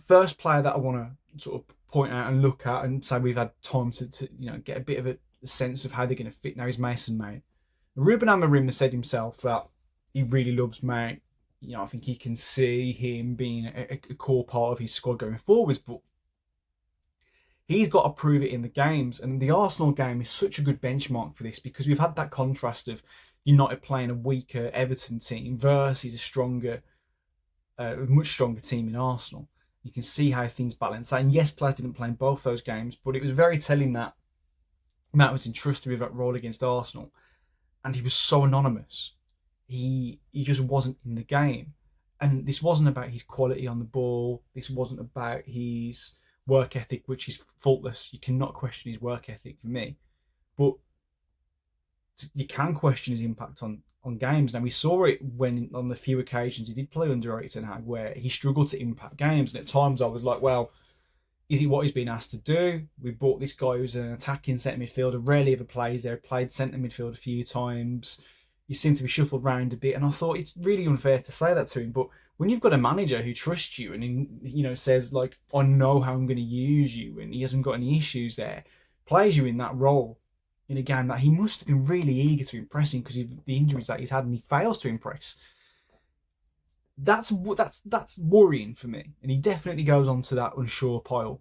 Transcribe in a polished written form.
first player that I want to sort of point out and look at and say we've had time to get a bit of a sense of how they're going to fit now is Mason Mount. Ruben Amorim has said himself that he really loves Mount. I think he can see him being a core part of his squad going forwards, but he's got to prove it in the games. And the Arsenal game is such a good benchmark for this because we've had that contrast of United playing a weaker Everton team versus a much stronger team in Arsenal. You can see how things balance out. And yes, players didn't play in both those games, but it was very telling that Matt was entrusted with that role against Arsenal, and he was so anonymous. He just wasn't in the game. And this wasn't about his quality on the ball. This wasn't about his work ethic, which is faultless. You cannot question his work ethic for me. But you can question his impact on games. Now, we saw it when, on the few occasions he did play under Erik ten Hag, where he struggled to impact games. And at times I was like, well, is it what he's been asked to do? We bought this guy who's an attacking centre midfielder, rarely ever plays there, played centre midfield a few times. He seemed to be shuffled around a bit, and I thought it's really unfair to say that to him. But when you've got a manager who trusts you and says like, I know how I'm going to use you, and he hasn't got any issues there, plays you in that role in a game that he must have been really eager to impress him because of the injuries that he's had, and he fails to impress. That's worrying for me, and he definitely goes onto that unsure pile